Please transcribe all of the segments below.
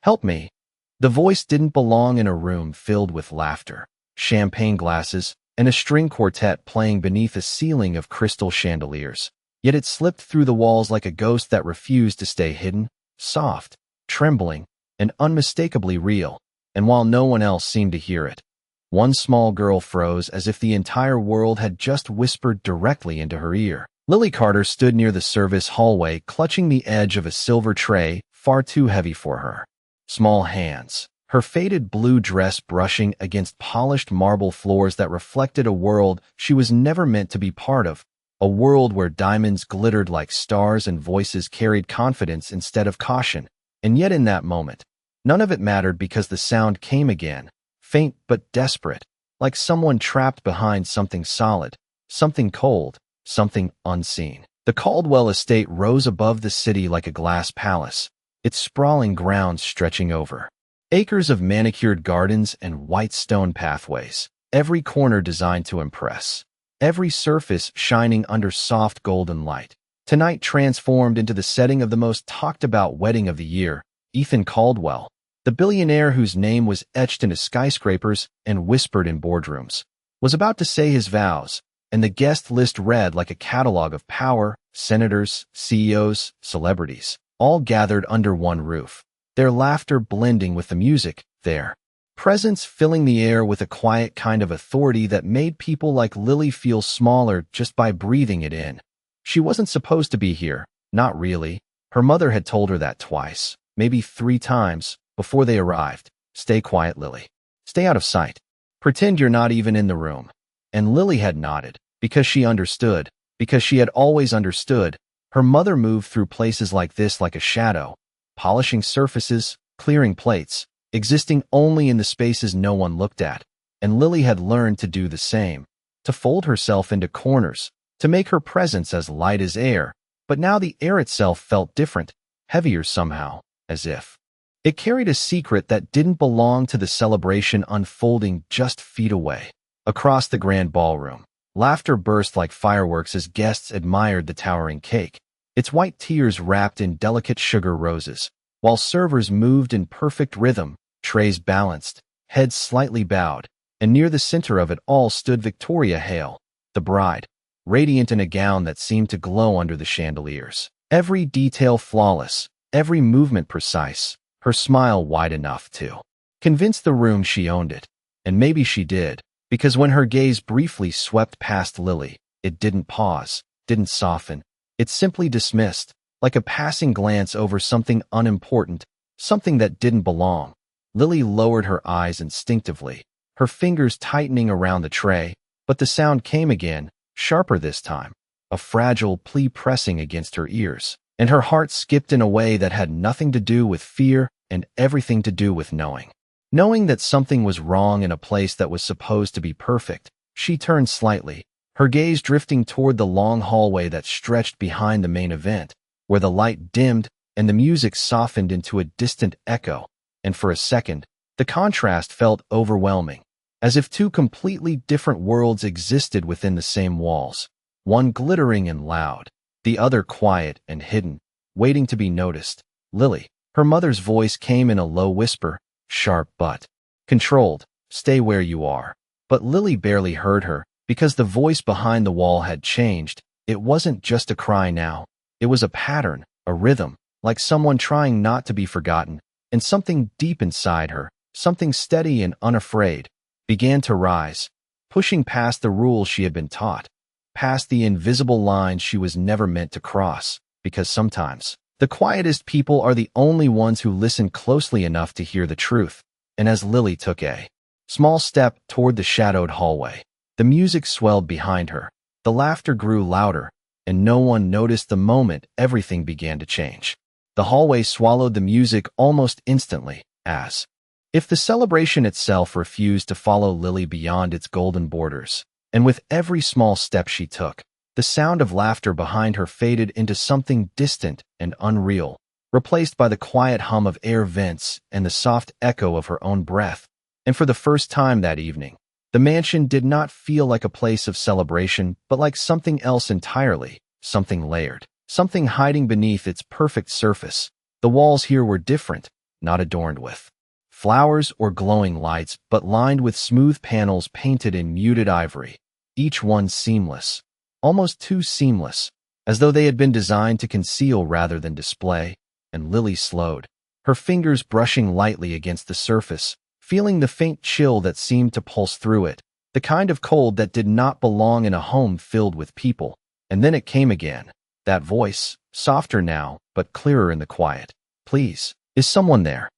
Help me." The voice didn't belong in a room filled with laughter, champagne glasses, and a string quartet playing beneath a ceiling of crystal chandeliers. Yet it slipped through the walls like a ghost that refused to stay hidden, soft, trembling, and unmistakably real. And while no one else seemed to hear it, one small girl froze as if the entire world had just whispered directly into her ear. Lily Carter stood near the service hallway, clutching the edge of a silver tray far too heavy for her. Small hands, her faded blue dress brushing against polished marble floors that reflected a world she was never meant to be part of, a world where diamonds glittered like stars and voices carried confidence instead of caution. And yet in that moment, none of it mattered because the sound came again, faint but desperate, like someone trapped behind something solid, something cold, something unseen. The Caldwell estate rose above the city like a glass palace, its sprawling grounds stretching over acres of manicured gardens and white stone pathways, every corner designed to impress, every surface shining under soft golden light. Tonight transformed into the setting of the most talked-about wedding of the year. Ethan Caldwell, the billionaire whose name was etched into skyscrapers and whispered in boardrooms, was about to say his vows, and the guest list read like a catalog of power, senators, CEOs, celebrities, all gathered under one roof, their laughter blending with the music, their presence filling the air with a quiet kind of authority that made people like Lily feel smaller just by breathing it in. She wasn't supposed to be here, not really. Her mother had told her that twice, maybe 3 times, before they arrived. Stay quiet, Lily. Stay out of sight. Pretend you're not even in the room. And Lily had nodded, because she understood, because she had always understood. Her mother moved through places like this like a shadow, polishing surfaces, clearing plates, existing only in the spaces no one looked at. And Lily had learned to do the same, to fold herself into corners, to make her presence as light as air. But now the air itself felt different, heavier somehow, as if it carried a secret that didn't belong to the celebration unfolding just feet away. Across the grand ballroom, laughter burst like fireworks as guests admired the towering cake, its white tears wrapped in delicate sugar roses, while servers moved in perfect rhythm, trays balanced, heads slightly bowed, and near the center of it all stood Victoria Hale, the bride, radiant in a gown that seemed to glow under the chandeliers. Every detail flawless, every movement precise, her smile wide enough to convince the room she owned it. And maybe she did, because when her gaze briefly swept past Lily, it didn't pause, didn't soften. It simply dismissed, like a passing glance over something unimportant, something that didn't belong. Lily lowered her eyes instinctively, her fingers tightening around the tray, but the sound came again, sharper this time, a fragile plea pressing against her ears, and her heart skipped in a way that had nothing to do with fear and everything to do with knowing. Knowing that something was wrong in a place that was supposed to be perfect. She turned slightly, her gaze drifting toward the long hallway that stretched behind the main event, where the light dimmed and the music softened into a distant echo. And for a second, the contrast felt overwhelming, as if 2 completely different worlds existed within the same walls, one glittering and loud, the other quiet and hidden, waiting to be noticed. Lily, her mother's voice came in a low whisper, sharp but controlled. Stay where you are. But Lily barely heard her, because the voice behind the wall had changed. It wasn't just a cry now. It was a pattern, a rhythm, like someone trying not to be forgotten. And something deep inside her, something steady and unafraid, began to rise, pushing past the rules she had been taught, past the invisible lines she was never meant to cross. Because sometimes, the quietest people are the only ones who listen closely enough to hear the truth. And as Lily took a small step toward the shadowed hallway, the music swelled behind her, the laughter grew louder, and no one noticed the moment everything began to change. The hallway swallowed the music almost instantly, as if the celebration itself refused to follow Lily beyond its golden borders. And with every small step she took, the sound of laughter behind her faded into something distant and unreal, replaced by the quiet hum of air vents and the soft echo of her own breath. And for the first time that evening, the mansion did not feel like a place of celebration, but like something else entirely, something layered, something hiding beneath its perfect surface. The walls here were different, not adorned with flowers or glowing lights, but lined with smooth panels painted in muted ivory, each one seamless, almost too seamless, as though they had been designed to conceal rather than display. And Lily slowed, her fingers brushing lightly against the surface, feeling the faint chill that seemed to pulse through it, the kind of cold that did not belong in a home filled with people. And then it came again, that voice, softer now, but clearer in the quiet. "Please, is someone there?"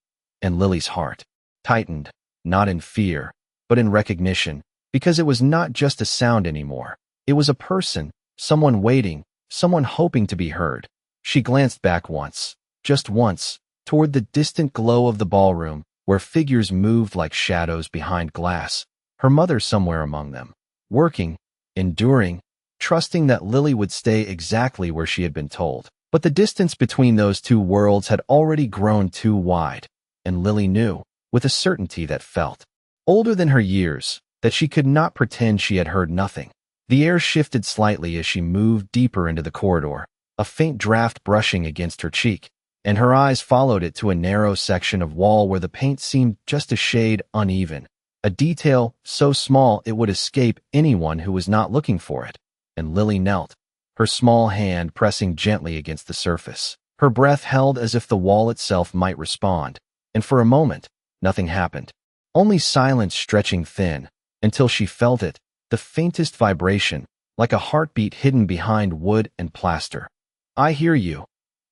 And Lily's heart tightened, not in fear, but in recognition, because it was not just a sound anymore. It was a person, someone waiting, someone hoping to be heard. She glanced back once, just once, toward the distant glow of the ballroom, where figures moved like shadows behind glass, her mother somewhere among them, working, enduring, trusting that Lily would stay exactly where she had been told. But the distance between those two worlds had already grown too wide, and Lily knew, with a certainty that felt older than her years, that she could not pretend she had heard nothing. The air shifted slightly as she moved deeper into the corridor, a faint draft brushing against her cheek, and her eyes followed it to a narrow section of wall where the paint seemed just a shade uneven, a detail so small it would escape anyone who was not looking for it. And Lily knelt, her small hand pressing gently against the surface, her breath held as if the wall itself might respond. And for a moment, nothing happened, only silence stretching thin, until she felt it, the faintest vibration, like a heartbeat hidden behind wood and plaster. "I hear you,"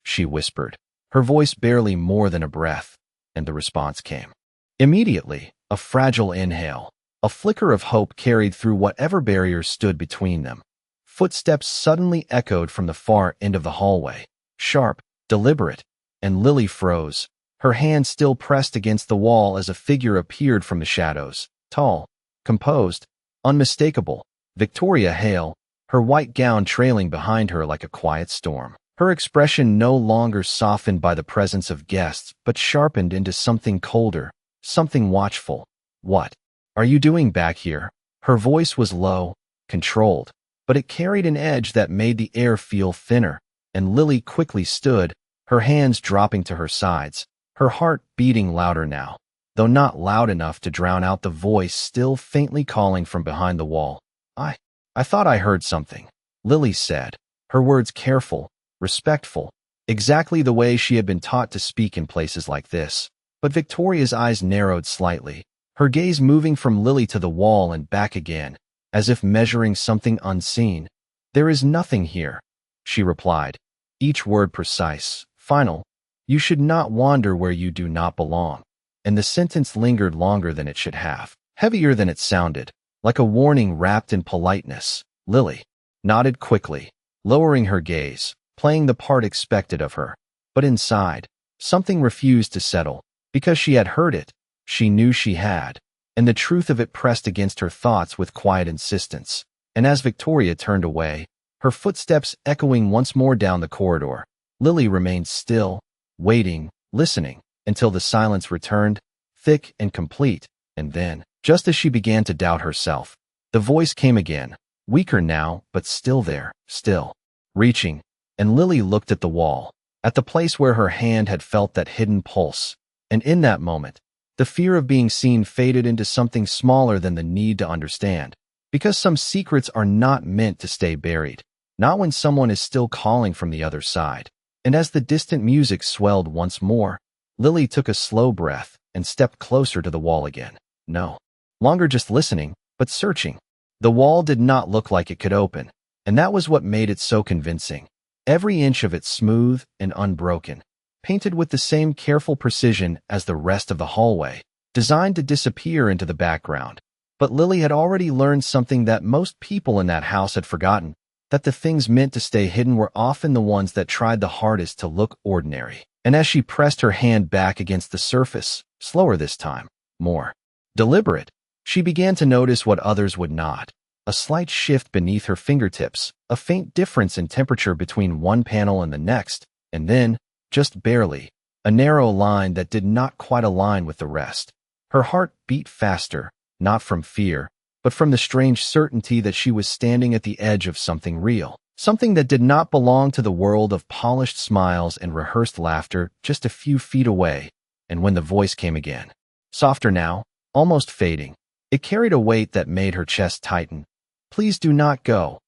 she whispered, her voice barely more than a breath, and the response came. Immediately, a fragile inhale, a flicker of hope carried through whatever barriers stood between them. Footsteps suddenly echoed from the far end of the hallway, sharp, deliberate, and Lily froze, her hand still pressed against the wall as a figure appeared from the shadows, tall, composed, unmistakable, Victoria Hale, her white gown trailing behind her like a quiet storm. Her expression no longer softened by the presence of guests, but sharpened into something colder, something watchful. "What are you doing back here?" Her voice was low, controlled, but it carried an edge that made the air feel thinner, and Lily quickly stood, her hands dropping to her sides, her heart beating louder now, though not loud enough to drown out the voice still faintly calling from behind the wall. I thought I heard something," Lily said, her words careful, respectful, exactly the way she had been taught to speak in places like this. But Victoria's eyes narrowed slightly, her gaze moving from Lily to the wall and back again, as if measuring something unseen. "There is nothing here," she replied, each word precise, final. "You should not wander where you do not belong." And the sentence lingered longer than it should have, heavier than it sounded, like a warning wrapped in politeness. Lily nodded quickly, lowering her gaze, playing the part expected of her. But inside, something refused to settle, because she had heard it, she knew she had, and the truth of it pressed against her thoughts with quiet insistence. And as Victoria turned away, her footsteps echoing once more down the corridor, Lily remained still, waiting, listening, until the silence returned, thick and complete. And then, just as she began to doubt herself, the voice came again, weaker now, but still there, still reaching, and Lily looked at the wall, at the place where her hand had felt that hidden pulse, and in that moment, the fear of being seen faded into something smaller than the need to understand, because some secrets are not meant to stay buried, not when someone is still calling from the other side. And as the distant music swelled once more, Lily took a slow breath and stepped closer to the wall again. No longer just listening, but searching. The wall did not look like it could open, and that was what made it so convincing. Every inch of it smooth and unbroken, painted with the same careful precision as the rest of the hallway, designed to disappear into the background. But Lily had already learned something that most people in that house had forgotten, that the things meant to stay hidden were often the ones that tried the hardest to look ordinary. And as she pressed her hand back against the surface, slower this time, more deliberate, she began to notice what others would not. A slight shift beneath her fingertips, a faint difference in temperature between one panel and the next, and then, just barely, a narrow line that did not quite align with the rest. Her heart beat faster, not from fear, but from the strange certainty that she was standing at the edge of something real, something that did not belong to the world of polished smiles and rehearsed laughter just a few feet away. And when the voice came again, softer now, almost fading, it carried a weight that made her chest tighten. "Please do not go.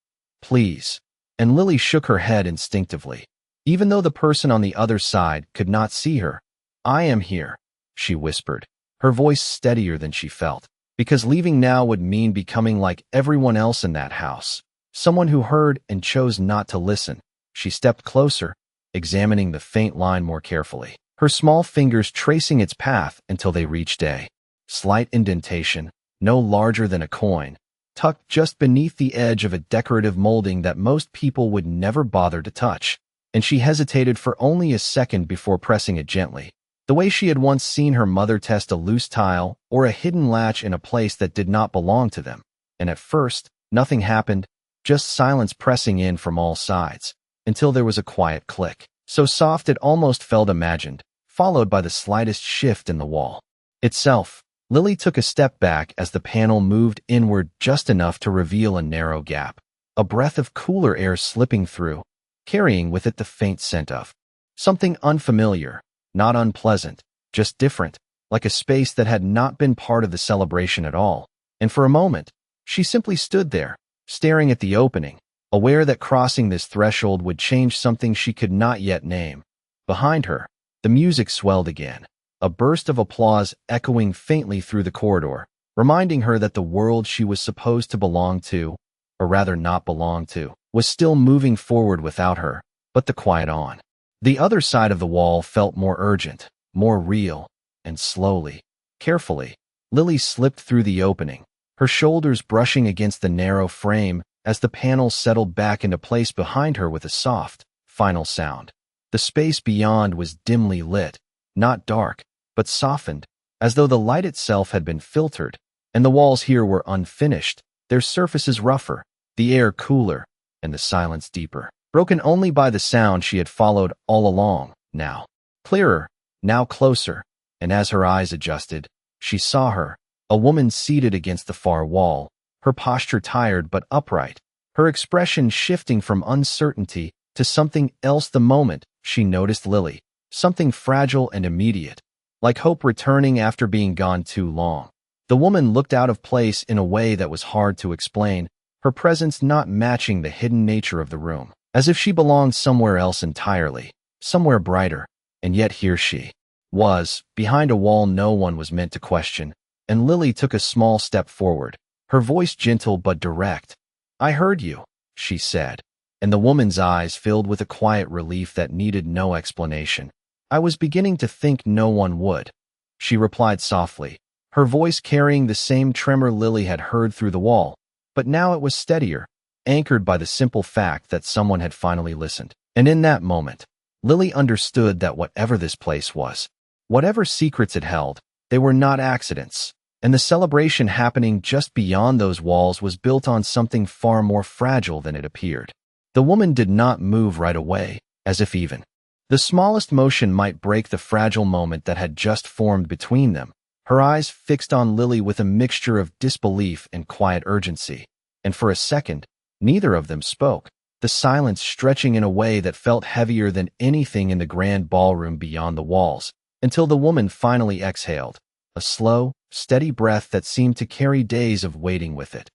Please." And Lily shook her head instinctively, even though the person on the other side could not see her. "I am here," she whispered, her voice steadier than she felt, because leaving now would mean becoming like everyone else in that house, someone who heard and chose not to listen. She stepped closer, examining the faint line more carefully, her small fingers tracing its path until they reached a slight indentation, no larger than a coin, tucked just beneath the edge of a decorative molding that most people would never bother to touch. And she hesitated for only a second before pressing it gently, the way she had once seen her mother test a loose tile or a hidden latch in a place that did not belong to them. And at first, nothing happened, just silence pressing in from all sides, until there was a quiet click, so soft it almost felt imagined, followed by the slightest shift in the wall itself. Lily took a step back as the panel moved inward just enough to reveal a narrow gap, a breath of cooler air slipping through, carrying with it the faint scent of something unfamiliar, not unpleasant, just different, like a space that had not been part of the celebration at all. And for a moment, she simply stood there, staring at the opening, aware that crossing this threshold would change something she could not yet name. Behind her, the music swelled again, a burst of applause echoing faintly through the corridor, reminding her that the world she was supposed to belong to, or rather not belong to, was still moving forward without her. But the quiet on the other side of the wall felt more urgent, more real, and slowly, carefully, Lily slipped through the opening, her shoulders brushing against the narrow frame as the panel settled back into place behind her with a soft, final sound. The space beyond was dimly lit, not dark, but softened, as though the light itself had been filtered, and the walls here were unfinished, their surfaces rougher, the air cooler, and the silence deeper, broken only by the sound she had followed all along, now clearer, now closer, and as her eyes adjusted, she saw her, a woman seated against the far wall, her posture tired but upright, her expression shifting from uncertainty to something else the moment she noticed Lily, something fragile and immediate, like hope returning after being gone too long. The woman looked out of place in a way that was hard to explain, her presence not matching the hidden nature of the room, as if she belonged somewhere else entirely, somewhere brighter, and yet here she was, behind a wall no one was meant to question, and Lily took a small step forward, her voice gentle but direct. "I heard you," she said, and the woman's eyes filled with a quiet relief that needed no explanation. "I was beginning to think no one would," she replied softly, her voice carrying the same tremor Lily had heard through the wall, but now it was steadier, anchored by the simple fact that someone had finally listened. And in that moment, Lily understood that whatever this place was, whatever secrets it held, they were not accidents, and the celebration happening just beyond those walls was built on something far more fragile than it appeared. The woman did not move right away, as if even the smallest motion might break the fragile moment that had just formed between them, her eyes fixed on Lily with a mixture of disbelief and quiet urgency. And for a second, neither of them spoke, the silence stretching in a way that felt heavier than anything in the grand ballroom beyond the walls, until the woman finally exhaled, a slow, steady breath that seemed to carry days of waiting with it.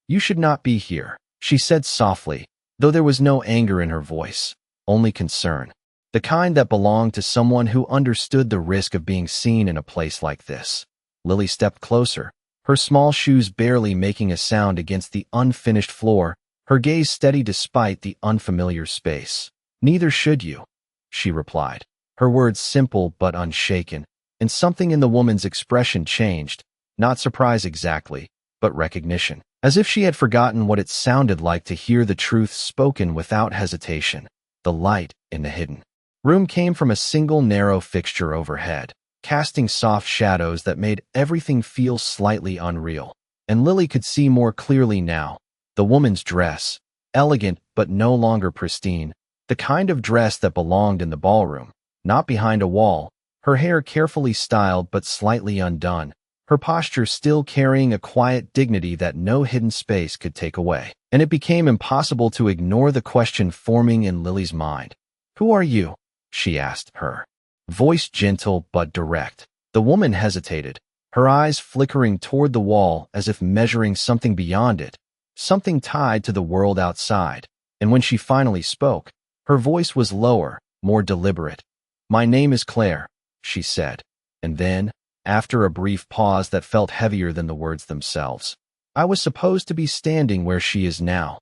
"You should not be here," she said softly, though there was no anger in her voice, only concern. The kind that belonged to someone who understood the risk of being seen in a place like this. Lily stepped closer, her small shoes barely making a sound against the unfinished floor, her gaze steady despite the unfamiliar space. "Neither should you," she replied, her words simple but unshaken, and something in the woman's expression changed, not surprise exactly, but recognition, as if she had forgotten what it sounded like to hear the truth spoken without hesitation. The light in the hidden room came from a single narrow fixture overhead, casting soft shadows that made everything feel slightly unreal. And Lily could see more clearly now. The woman's dress, elegant but no longer pristine, the kind of dress that belonged in the ballroom, not behind a wall, her hair carefully styled but slightly undone, her posture still carrying a quiet dignity that no hidden space could take away. And it became impossible to ignore the question forming in Lily's mind. "Who are you?" she asked her. voice gentle but direct. The woman hesitated, her eyes flickering toward the wall as if measuring something beyond it, something tied to the world outside. And when she finally spoke, her voice was lower, more deliberate. "My name is Claire," she said. And then, after a brief pause that felt heavier than the words themselves, "I was supposed to be standing where she is now."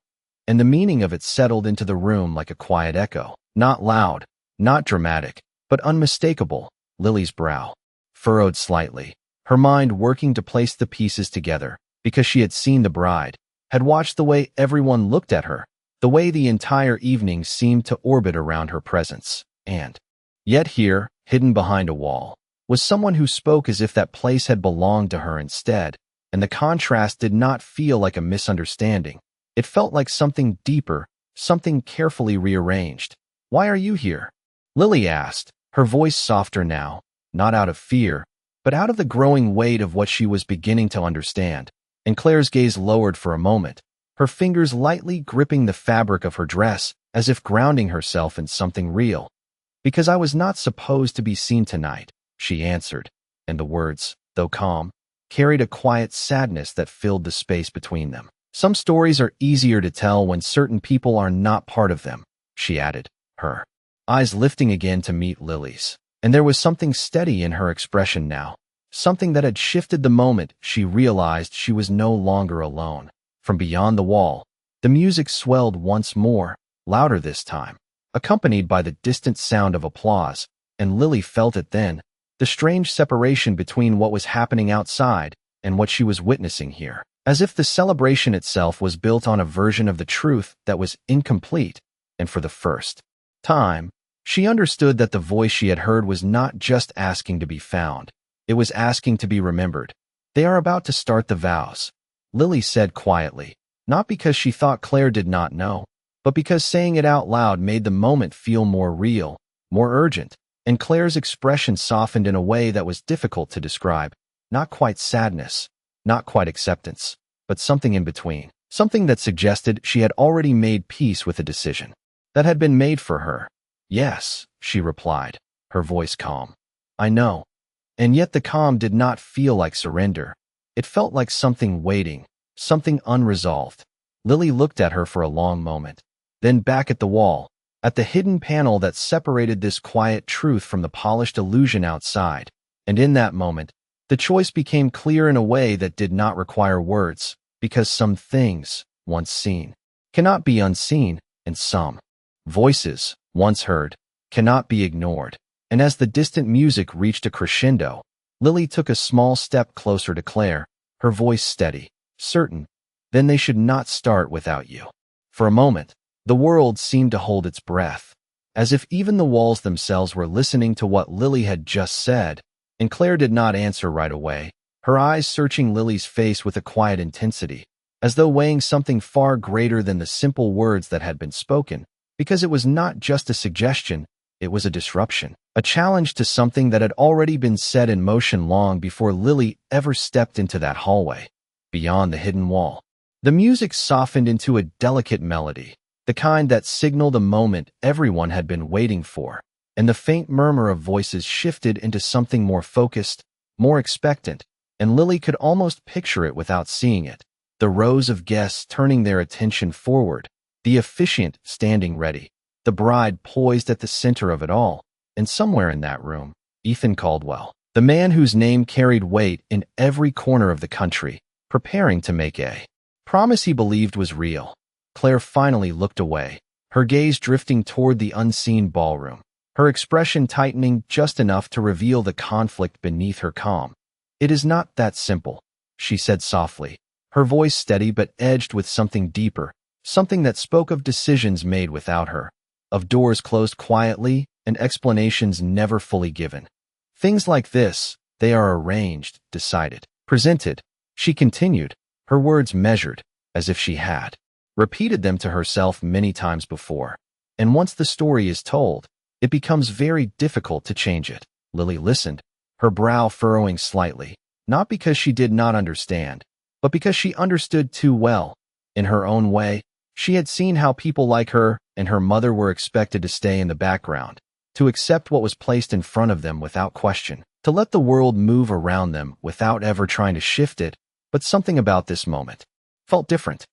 And the meaning of it settled into the room like a quiet echo. Not loud, not dramatic, but unmistakable. Lily's brow furrowed slightly, her mind working to place the pieces together, because she had seen the bride, had watched the way everyone looked at her, the way the entire evening seemed to orbit around her presence. And yet here, hidden behind a wall, was someone who spoke as if that place had belonged to her instead, and the contrast did not feel like a misunderstanding. It felt like something deeper, something carefully rearranged. "Why are you here?" Lily asked, her voice softer now, not out of fear, but out of the growing weight of what she was beginning to understand. And Claire's gaze lowered for a moment, her fingers lightly gripping the fabric of her dress, as if grounding herself in something real. "Because I was not supposed to be seen tonight," she answered, and the words, though calm, carried a quiet sadness that filled the space between them. "Some stories are easier to tell when certain people are not part of them," she added, her eyes lifting again to meet Lily's. And there was something steady in her expression now, something that had shifted the moment she realized she was no longer alone. From beyond the wall, the music swelled once more, louder this time, accompanied by the distant sound of applause, and Lily felt it then, the strange separation between what was happening outside and what she was witnessing here, as if the celebration itself was built on a version of the truth that was incomplete. And for the first time, she understood that the voice she had heard was not just asking to be found, it was asking to be remembered. "They are about to start the vows," Lily said quietly, not because she thought Claire did not know, but because saying it out loud made the moment feel more real, more urgent, and Claire's expression softened in a way that was difficult to describe. Not quite sadness, not quite acceptance, but something in between, something that suggested she had already made peace with a decision that had been made for her. "Yes," she replied, her voice calm. "I know." And yet the calm did not feel like surrender. It felt like something waiting, something unresolved. Lily looked at her for a long moment, then back at the wall, at the hidden panel that separated this quiet truth from the polished illusion outside. And in that moment, the choice became clear in a way that did not require words, because some things, once seen, cannot be unseen, and some voices, once heard, cannot be ignored. And as the distant music reached a crescendo, Lily took a small step closer to Claire, her voice steady, certain. "Then they should not start without you." For a moment, the world seemed to hold its breath, as if even the walls themselves were listening to what Lily had just said. And Claire did not answer right away, her eyes searching Lily's face with a quiet intensity, as though weighing something far greater than the simple words that had been spoken. Because it was not just a suggestion, it was a disruption, a challenge to something that had already been set in motion long before Lily ever stepped into that hallway. Beyond the hidden wall, the music softened into a delicate melody, the kind that signaled a moment everyone had been waiting for, and the faint murmur of voices shifted into something more focused, more expectant, and Lily could almost picture it without seeing it. The rows of guests turning their attention forward, the officiant standing ready, the bride poised at the center of it all, and somewhere in that room, Ethan Caldwell, the man whose name carried weight in every corner of the country, preparing to make a promise he believed was real. Claire finally looked away, her gaze drifting toward the unseen ballroom, her expression tightening just enough to reveal the conflict beneath her calm. "It is not that simple," she said softly, her voice steady but edged with something deeper, something that spoke of decisions made without her, of doors closed quietly and explanations never fully given. "Things like this, they are arranged, decided, presented," she continued, her words measured, as if she had repeated them to herself many times before. "And once the story is told, it becomes very difficult to change it." Lily listened, her brow furrowing slightly, not because she did not understand, but because she understood too well. In her own way, she had seen how people like her and her mother were expected to stay in the background, to accept what was placed in front of them without question, to let the world move around them without ever trying to shift it. But something about this moment felt different,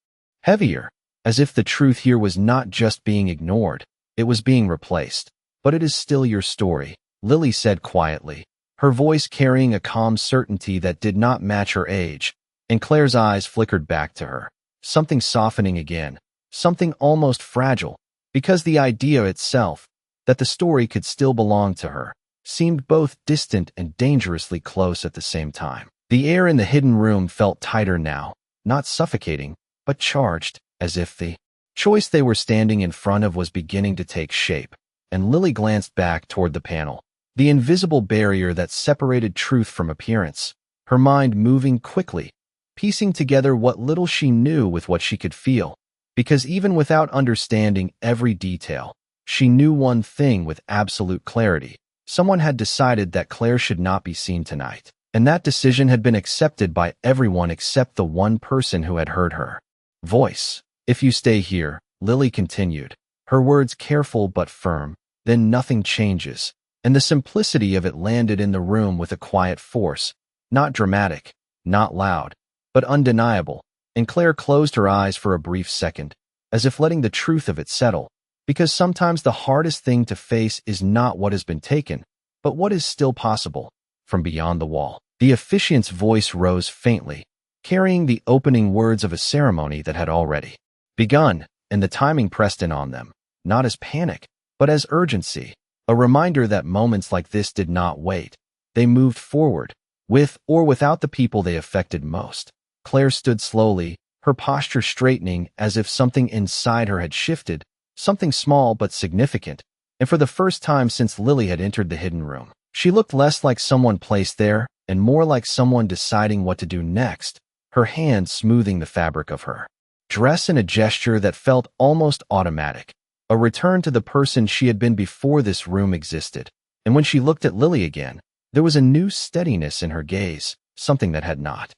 heavier, as if the truth here was not just being ignored, it was being replaced. "But it is still your story," Lily said quietly, her voice carrying a calm certainty that did not match her age, and Claire's eyes flickered back to her, something softening again, something almost fragile, because the idea itself, that the story could still belong to her, seemed both distant and dangerously close at the same time. The air in the hidden room felt tighter now, not suffocating, but charged, as if the choice they were standing in front of was beginning to take shape, and Lily glanced back toward the panel, the invisible barrier that separated truth from appearance, her mind moving quickly, piecing together what little she knew with what she could feel, because even without understanding every detail, she knew one thing with absolute clarity. Someone had decided that Claire should not be seen tonight, and that decision had been accepted by everyone except the one person who had heard her voice. "If you stay here," Lily continued, her words careful but firm, "then nothing changes." And the simplicity of it landed in the room with a quiet force, not dramatic, not loud, but undeniable, and Claire closed her eyes for a brief second, as if letting the truth of it settle, because sometimes the hardest thing to face is not what has been taken, but what is still possible. From beyond the wall, the officiant's voice rose faintly, carrying the opening words of a ceremony that had already begun, and the timing pressed in on them, not as panic, but as urgency, a reminder that moments like this did not wait. They moved forward, with or without the people they affected most. Claire stood slowly, her posture straightening as if something inside her had shifted, something small but significant, and for the first time since Lily had entered the hidden room, she looked less like someone placed there and more like someone deciding what to do next, her hand smoothing the fabric of her dress in a gesture that felt almost automatic, a return to the person she had been before this room existed. And when she looked at Lily again, there was a new steadiness in her gaze, something that had not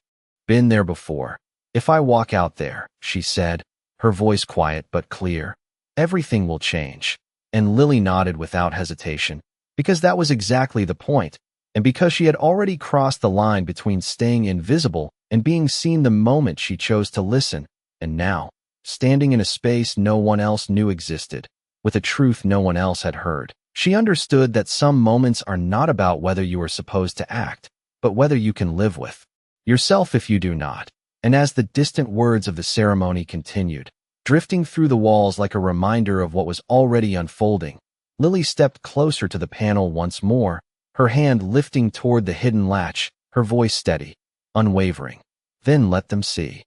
been there before. "If I walk out there," she said, her voice quiet but clear, "everything will change." And Lily nodded without hesitation, because that was exactly the point, and because she had already crossed the line between staying invisible and being seen the moment she chose to listen, and now, standing in a space no one else knew existed, with a truth no one else had heard, she understood that some moments are not about whether you are supposed to act, but whether you can live with yourself if you do not. And as the distant words of the ceremony continued, drifting through the walls like a reminder of what was already unfolding, Lily stepped closer to the panel once more, her hand lifting toward the hidden latch, her voice steady, unwavering. "Then let them see."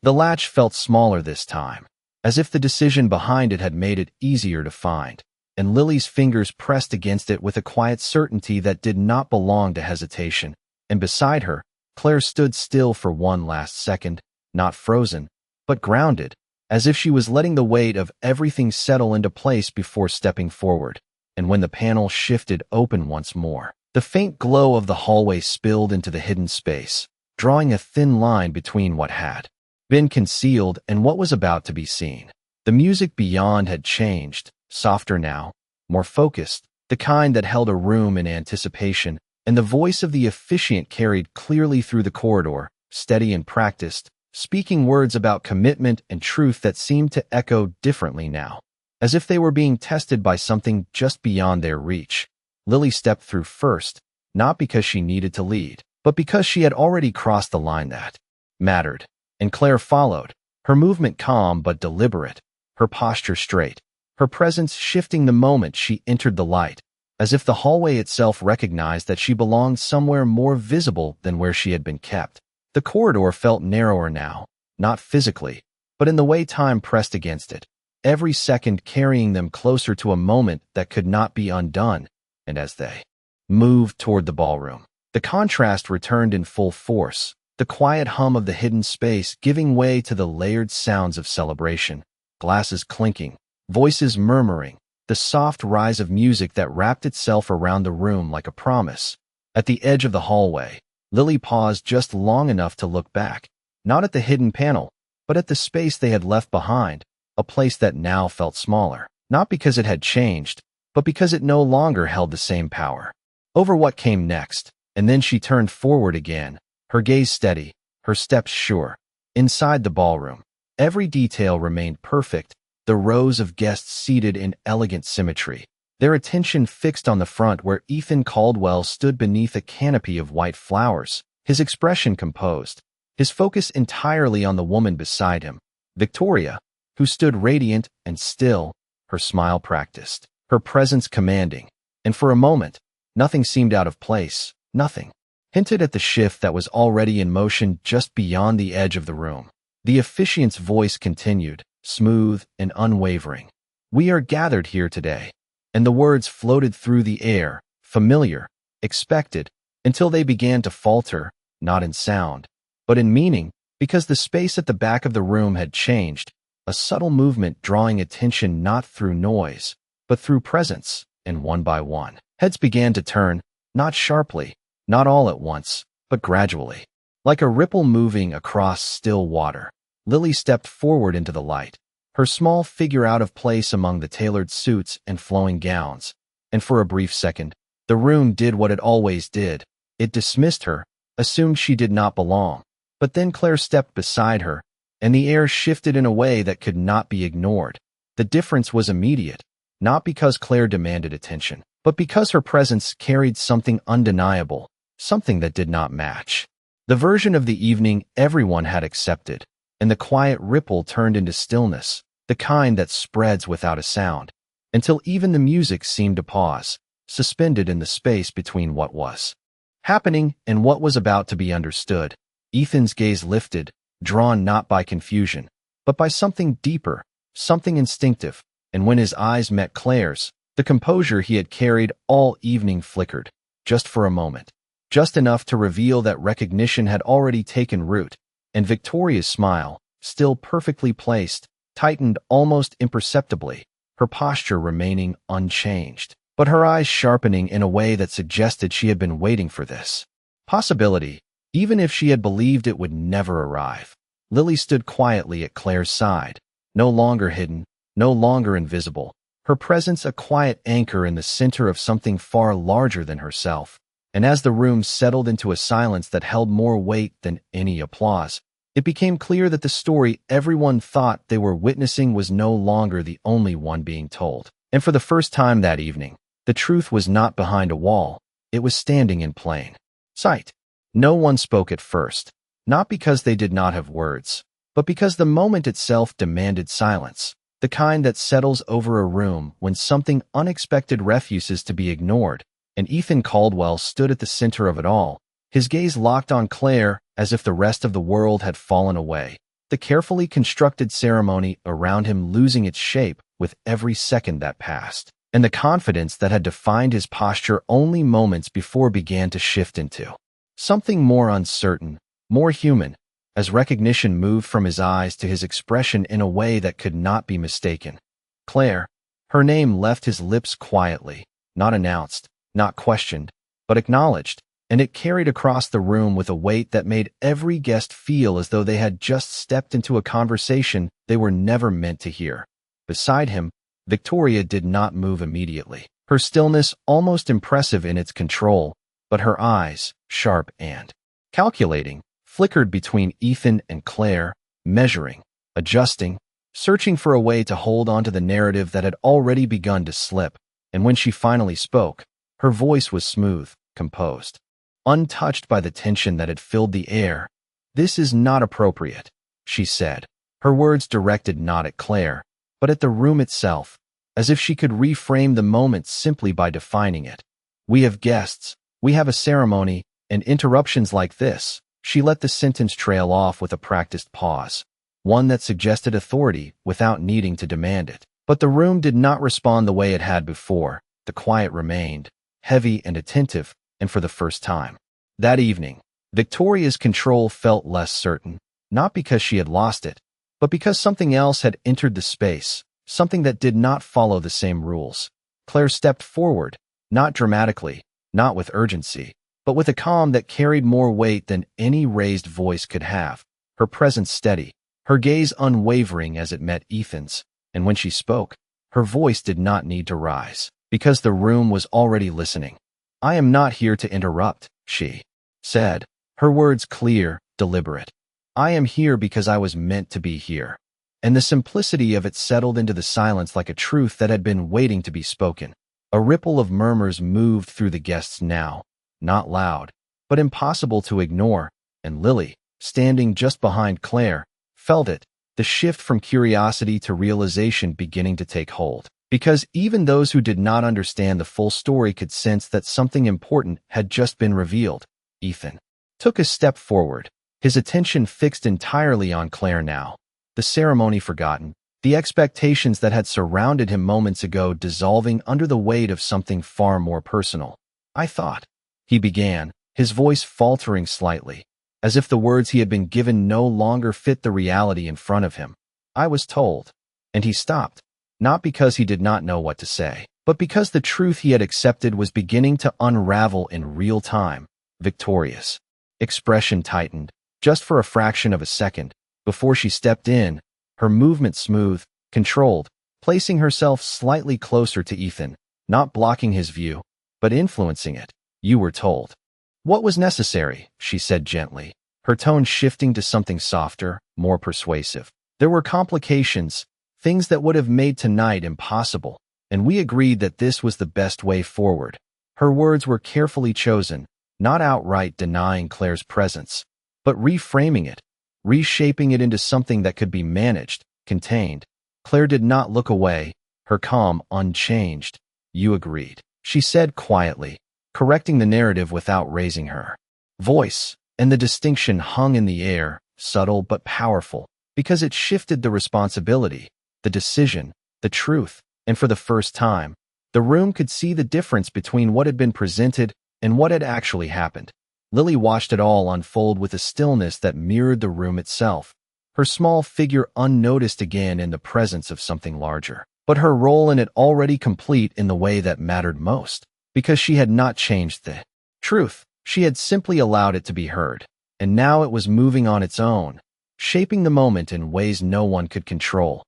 The latch felt smaller this time, as if the decision behind it had made it easier to find, and Lily's fingers pressed against it with a quiet certainty that did not belong to hesitation, and beside her, Claire stood still for one last second, not frozen, but grounded, as if she was letting the weight of everything settle into place before stepping forward. And when the panel shifted open once more, the faint glow of the hallway spilled into the hidden space, drawing a thin line between what had been concealed and what was about to be seen. The music beyond had changed, softer now, more focused, the kind that held a room in anticipation, and the voice of the officiant carried clearly through the corridor, steady and practiced, speaking words about commitment and truth that seemed to echo differently now, as if they were being tested by something just beyond their reach. Lily stepped through first, not because she needed to lead, but because she had already crossed the line that mattered. And Claire followed, her movement calm but deliberate, her posture straight, her presence shifting the moment she entered the light, as if the hallway itself recognized that she belonged somewhere more visible than where she had been kept. The corridor felt narrower now, not physically, but in the way time pressed against it, every second carrying them closer to a moment that could not be undone. And as they moved toward the ballroom, the contrast returned in full force, the quiet hum of the hidden space giving way to the layered sounds of celebration, glasses clinking, voices murmuring, the soft rise of music that wrapped itself around the room like a promise. At the edge of the hallway, Lily paused just long enough to look back, not at the hidden panel, but at the space they had left behind, a place that now felt smaller, not because it had changed, but because it no longer held the same power over what came next. And then she turned forward again, her gaze steady, her steps sure. Inside the ballroom, every detail remained perfect, the rows of guests seated in elegant symmetry, their attention fixed on the front where Ethan Caldwell stood beneath a canopy of white flowers, his expression composed, his focus entirely on the woman beside him, Victoria, who stood radiant and still, her smile practiced, her presence commanding. And for a moment, nothing seemed out of place, nothing hinted at the shift that was already in motion just beyond the edge of the room. The officiant's voice continued, smooth and unwavering. "We are gathered here today." And the words floated through the air, familiar, expected, until they began to falter, not in sound, but in meaning, because the space at the back of the room had changed, a subtle movement drawing attention not through noise, but through presence, and one by one, heads began to turn, not sharply, not all at once, but gradually. Like a ripple moving across still water, Lily stepped forward into the light, her small figure out of place among the tailored suits and flowing gowns, and for a brief second, the room did what it always did. It dismissed her, assumed she did not belong. But then Claire stepped beside her, and the air shifted in a way that could not be ignored. The difference was immediate, not because Claire demanded attention, but because her presence carried something undeniable, something that did not match the version of the evening everyone had accepted, and the quiet ripple turned into stillness, the kind that spreads without a sound, until even the music seemed to pause, suspended in the space between what was happening and what was about to be understood. Ethan's gaze lifted, drawn not by confusion, but by something deeper, something instinctive, and when his eyes met Claire's, the composure he had carried all evening flickered, just for a moment, just enough to reveal that recognition had already taken root, and Victoria's smile, still perfectly placed, tightened almost imperceptibly, her posture remaining unchanged, but her eyes sharpening in a way that suggested she had been waiting for this possibility, even if she had believed it would never arrive. Lily stood quietly at Claire's side, no longer hidden, no longer invisible, her presence a quiet anchor in the center of something far larger than herself. And as the room settled into a silence that held more weight than any applause, it became clear that the story everyone thought they were witnessing was no longer the only one being told. And for the first time that evening, the truth was not behind a wall, it was standing in plain sight. No one spoke at first, not because they did not have words, but because the moment itself demanded silence, the kind that settles over a room when something unexpected refuses to be ignored. And Ethan Caldwell stood at the center of it all, his gaze locked on Claire as if the rest of the world had fallen away, the carefully constructed ceremony around him losing its shape with every second that passed, and the confidence that had defined his posture only moments before began to shift into something more uncertain, more human, as recognition moved from his eyes to his expression in a way that could not be mistaken. Claire, her name left his lips quietly, not announced, not questioned, but acknowledged, and it carried across the room with a weight that made every guest feel as though they had just stepped into a conversation they were never meant to hear. Beside him, Victoria did not move immediately, her stillness almost impressive in its control, but her eyes, sharp and calculating, flickered between Ethan and Claire, measuring, adjusting, searching for a way to hold onto the narrative that had already begun to slip. And when she finally spoke, her voice was smooth, composed, untouched by the tension that had filled the air. "This is not appropriate," she said, her words directed not at Claire, but at the room itself, as if she could reframe the moment simply by defining it. "We have guests, we have a ceremony, and interruptions like this." She let the sentence trail off with a practiced pause, one that suggested authority without needing to demand it. But the room did not respond the way it had before. The quiet remained, heavy and attentive, and for the first time that evening, Victoria's control felt less certain, not because she had lost it, but because something else had entered the space, something that did not follow the same rules. Claire stepped forward, not dramatically, not with urgency, but with a calm that carried more weight than any raised voice could have, her presence steady, her gaze unwavering as it met Ethan's, and when she spoke, her voice did not need to rise. because the room was already listening. "I am not here to interrupt," she said, her words clear, deliberate. "I am here because I was meant to be here." And the simplicity of it settled into the silence like a truth that had been waiting to be spoken. A ripple of murmurs moved through the guests now, not loud, but impossible to ignore, and Lily, standing just behind Claire, felt it, the shift from curiosity to realization beginning to take hold. Because even those who did not understand the full story could sense that something important had just been revealed. Ethan took a step forward, his attention fixed entirely on Claire now. The ceremony forgotten, the expectations that had surrounded him moments ago dissolving under the weight of something far more personal. "I thought," he began, his voice faltering slightly, as if the words he had been given no longer fit the reality in front of him. "I was told." And he stopped, not because he did not know what to say, but because the truth he had accepted was beginning to unravel in real time. Victoria's expression tightened, just for a fraction of a second, before she stepped in, her movement smooth, controlled, placing herself slightly closer to Ethan, not blocking his view, but influencing it. "You were told." "What was necessary?" she said gently, her tone shifting to something softer, more persuasive. "There were complications, things that would have made tonight impossible, and we agreed that this was the best way forward." Her words were carefully chosen, not outright denying Claire's presence, but reframing it, reshaping it into something that could be managed, contained. Claire did not look away, her calm unchanged. "You agreed," she said quietly, correcting the narrative without raising her voice, and the distinction hung in the air, subtle but powerful, because it shifted the responsibility, the decision, the truth, and for the first time, the room could see the difference between what had been presented and what had actually happened. Lily watched it all unfold with a stillness that mirrored the room itself, her small figure unnoticed again in the presence of something larger, but her role in it already complete in the way that mattered most, because she had not changed the truth, she had simply allowed it to be heard, and now it was moving on its own, shaping the moment in ways no one could control.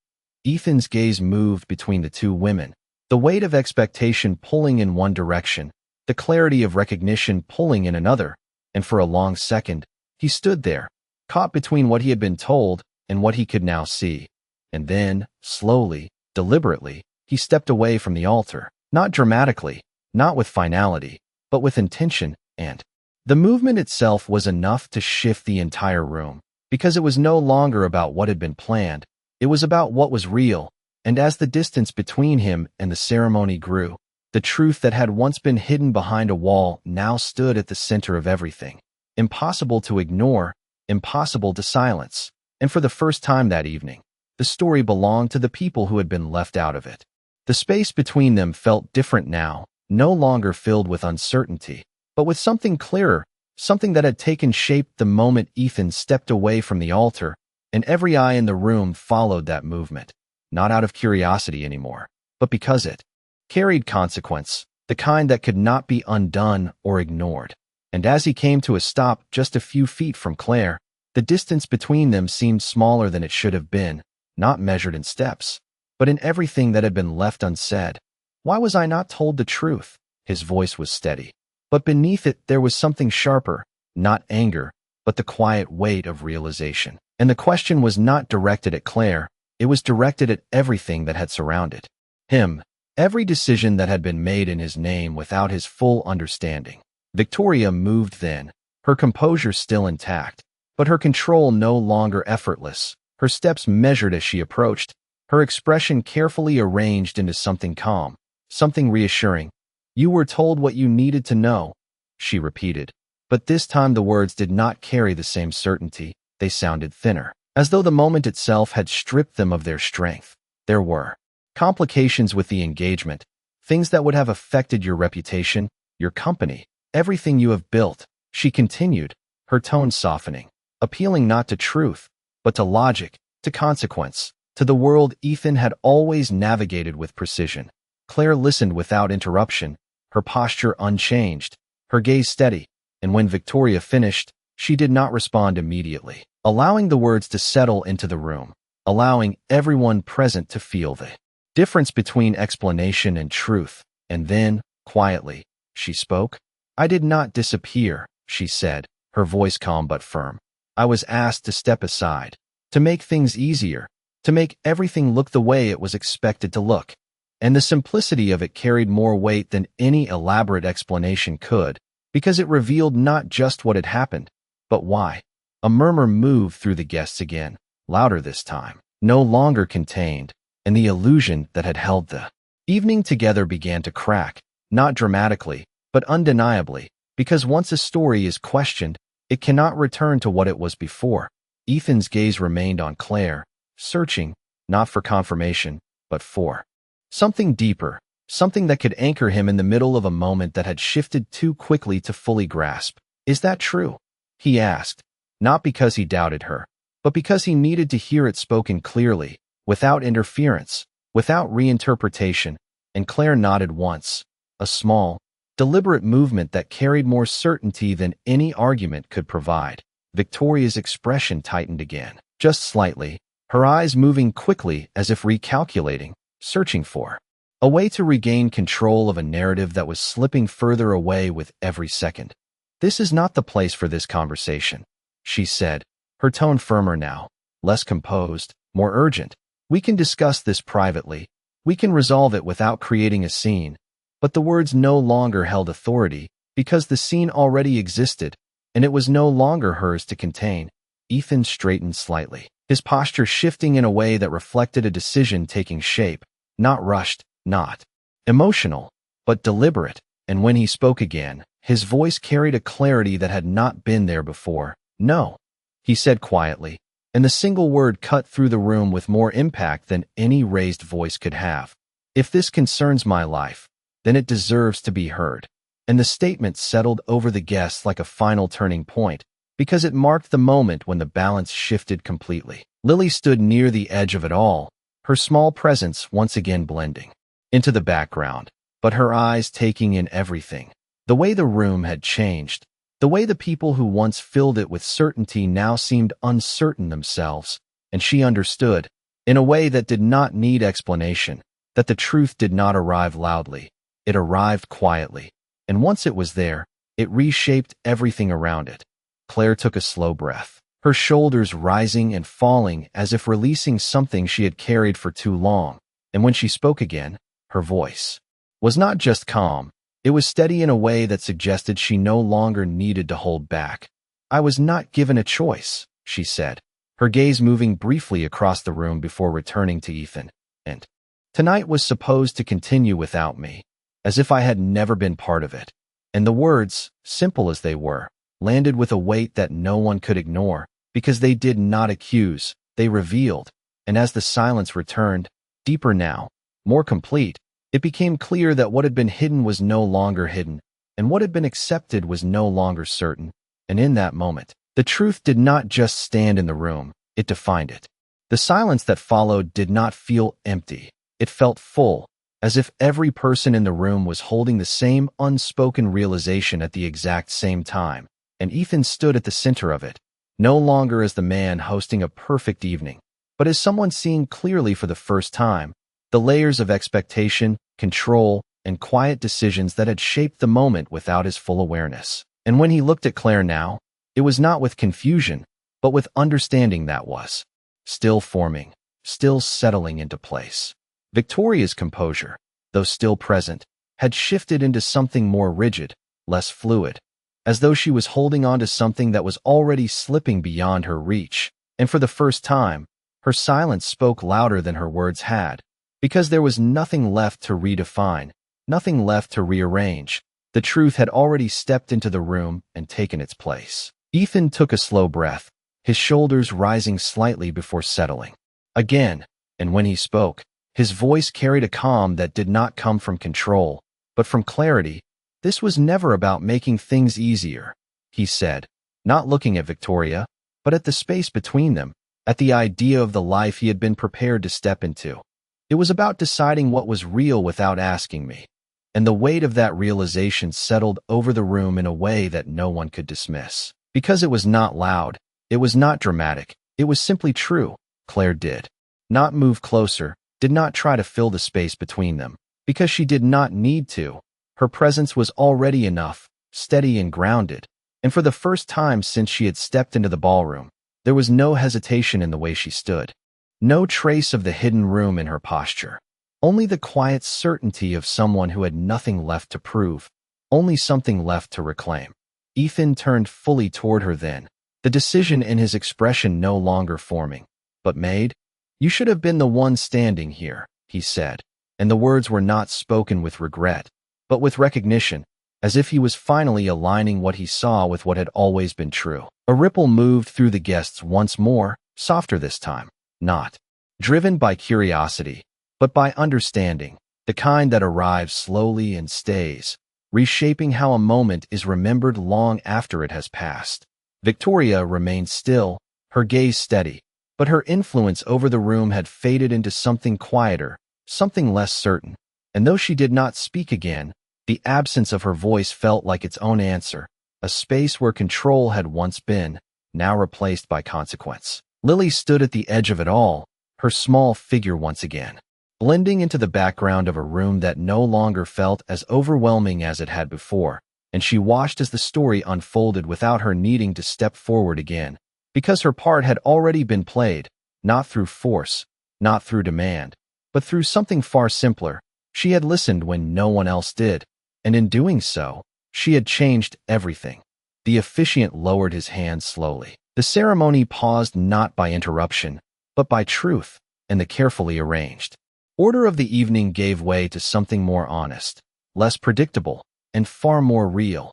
Ethan's gaze moved between the two women, the weight of expectation pulling in one direction, the clarity of recognition pulling in another, and for a long second, he stood there, caught between what he had been told and what he could now see. And then, slowly, deliberately, he stepped away from the altar, not dramatically, not with finality, but with intention, and the movement itself was enough to shift the entire room, because it was no longer about what had been planned, it was about what was real, and as the distance between him and the ceremony grew, the truth that had once been hidden behind a wall now stood at the center of everything. Impossible to ignore, impossible to silence. And for the first time that evening, the story belonged to the people who had been left out of it. The space between them felt different now, no longer filled with uncertainty, but with something clearer, something that had taken shape the moment Ethan stepped away from the altar, and every eye in the room followed that movement, not out of curiosity anymore, but because it carried consequence, the kind that could not be undone or ignored. And as he came to a stop just a few feet from Claire, the distance between them seemed smaller than it should have been, not measured in steps, but in everything that had been left unsaid. "Why was I not told the truth?" His voice was steady, but beneath it there was something sharper, not anger, but the quiet weight of realization. And the question was not directed at Claire, it was directed at everything that had surrounded him. Every decision that had been made in his name without his full understanding. Victoria moved then, her composure still intact, but her control no longer effortless, her steps measured as she approached, her expression carefully arranged into something calm, something reassuring. "You were told what you needed to know," she repeated, but this time the words did not carry the same certainty, they sounded thinner, as though the moment itself had stripped them of their strength. There were complications with the engagement, things that would have affected your reputation, your company, everything you have built, she continued, her tone softening, appealing not to truth, but to logic, to consequence, to the world Ethan had always navigated with precision. Claire listened without interruption, her posture unchanged, her gaze steady, and when Victoria finished, she did not respond immediately, allowing the words to settle into the room, allowing everyone present to feel the difference between explanation and truth, And then, quietly, she spoke. "I did not disappear," she said, her voice calm but firm. "I was asked to step aside, to make things easier, to make everything look the way it was expected to look." And the simplicity of it carried more weight than any elaborate explanation could, because it revealed not just what had happened, but why. A murmur moved through the guests again, louder this time, no longer contained, and the illusion that had held the evening together began to crack, not dramatically, but undeniably, because once a story is questioned, it cannot return to what it was before. Ethan's gaze remained on Claire, searching, not for confirmation, but for something deeper, something that could anchor him in the middle of a moment that had shifted too quickly to fully grasp. "Is that true?" he asked, not because he doubted her, but because he needed to hear it spoken clearly, without interference, without reinterpretation, and Claire nodded once, a small, deliberate movement that carried more certainty than any argument could provide. Victoria's expression tightened again, just slightly, her eyes moving quickly as if recalculating, searching for a way to regain control of a narrative that was slipping further away with every second. "This is not the place for this conversation," she said, her tone firmer now, less composed, more urgent. "We can discuss this privately. We can resolve it without creating a scene." But the words no longer held authority, because the scene already existed, and it was no longer hers to contain. Ethan straightened slightly, his posture shifting in a way that reflected a decision taking shape, not rushed, not emotional, but deliberate. And when he spoke again, his voice carried a clarity that had not been there before. "No," he said quietly, and the single word cut through the room with more impact than any raised voice could have. "If this concerns my life, then it deserves to be heard." And the statement settled over the guests like a final turning point, because it marked the moment when the balance shifted completely. Lily stood near the edge of it all, her small presence once again blending into the background, but her eyes taking in everything. The way the room had changed, the way the people who once filled it with certainty now seemed uncertain themselves, and she understood, in a way that did not need explanation, that the truth did not arrive loudly. It arrived quietly, and once it was there, it reshaped everything around it. Claire took a slow breath, her shoulders rising and falling as if releasing something she had carried for too long, and when she spoke again, her voice was not just calm, it was steady in a way that suggested she no longer needed to hold back. "I was not given a choice," she said, her gaze moving briefly across the room before returning to Ethan. "And tonight was supposed to continue without me, as if I had never been part of it." And the words, simple as they were, landed with a weight that no one could ignore, because they did not accuse, they revealed. And as the silence returned, deeper now, more complete, it became clear that what had been hidden was no longer hidden, and what had been accepted was no longer certain. And in that moment, the truth did not just stand in the room, it defined it. The silence that followed did not feel empty, it felt full, as if every person in the room was holding the same unspoken realization at the exact same time. And Ethan stood at the center of it, no longer as the man hosting a perfect evening, but as someone seeing clearly for the first time the layers of expectation, control, and quiet decisions that had shaped the moment without his full awareness. And when he looked at Claire now, it was not with confusion, but with understanding that was still forming, still settling into place. Victoria's composure, though still present, had shifted into something more rigid, less fluid, as though she was holding on to something that was already slipping beyond her reach. And for the first time, her silence spoke louder than her words had, because there was nothing left to redefine, nothing left to rearrange. The truth had already stepped into the room and taken its place. Ethan took a slow breath, his shoulders rising slightly before settling again, and when he spoke, his voice carried a calm that did not come from control, but from clarity. "This was never about making things easier," he said, not looking at Victoria, but at the space between them, at the idea of the life he had been prepared to step into. "It was about deciding what was real without asking me." And the weight of that realization settled over the room in a way that no one could dismiss. Because it was not loud, it was not dramatic, it was simply true. Claire did not move closer, did not try to fill the space between them, because she did not need to. Her presence was already enough, steady and grounded, and for the first time since she had stepped into the ballroom, there was no hesitation in the way she stood. No trace of the hidden room in her posture. Only the quiet certainty of someone who had nothing left to prove, only something left to reclaim. Ethan turned fully toward her then, the decision in his expression no longer forming. "But Maid, you should have been the one standing here," he said, and the words were not spoken with regret, but with recognition, as if he was finally aligning what he saw with what had always been true. A ripple moved through the guests once more, softer this time, not driven by curiosity, but by understanding, the kind that arrives slowly and stays, reshaping how a moment is remembered long after it has passed. Victoria remained still, her gaze steady, but her influence over the room had faded into something quieter, something less certain, and though she did not speak again, the absence of her voice felt like its own answer, a space where control had once been, now replaced by consequence. Lily stood at the edge of it all, her small figure once again, blending into the background of a room that no longer felt as overwhelming as it had before, and she watched as the story unfolded without her needing to step forward again, because her part had already been played, not through force, not through demand, but through something far simpler. She had listened when no one else did, and in doing so, she had changed everything. The officiant lowered his hand slowly. The ceremony paused not by interruption, but by truth, and the carefully arranged order of the evening gave way to something more honest, less predictable, and far more real.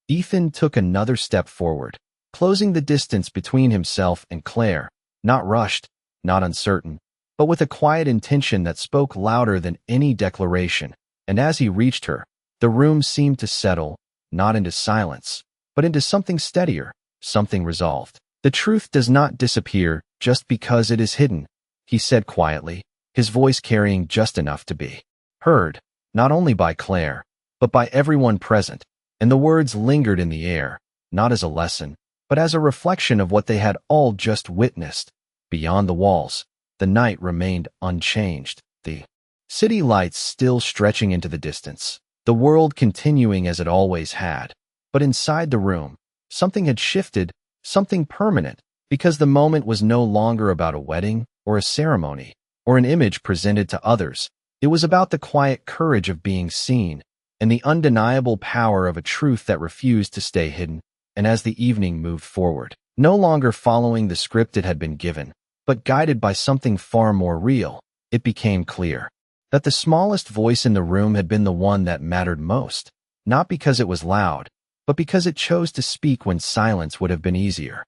Ethan took another step forward, closing the distance between himself and Claire, not rushed, not uncertain, but with a quiet intention that spoke louder than any declaration, and as he reached her, the room seemed to settle, not into silence, but into something steadier, something resolved. "The truth does not disappear just because it is hidden," he said quietly, his voice carrying just enough to be heard, not only by Claire, but by everyone present, and the words lingered in the air, not as a lesson, but as a reflection of what they had all just witnessed. Beyond the walls, the night remained unchanged, the city lights still stretching into the distance, the world continuing as it always had. But inside the room, something had shifted, something permanent, because the moment was no longer about a wedding or a ceremony or an image presented to others. It was about the quiet courage of being seen and the undeniable power of a truth that refused to stay hidden. And as the evening moved forward, no longer following the script it had been given, but guided by something far more real, it became clear that the smallest voice in the room had been the one that mattered most, not because it was loud, but because it chose to speak when silence would have been easier.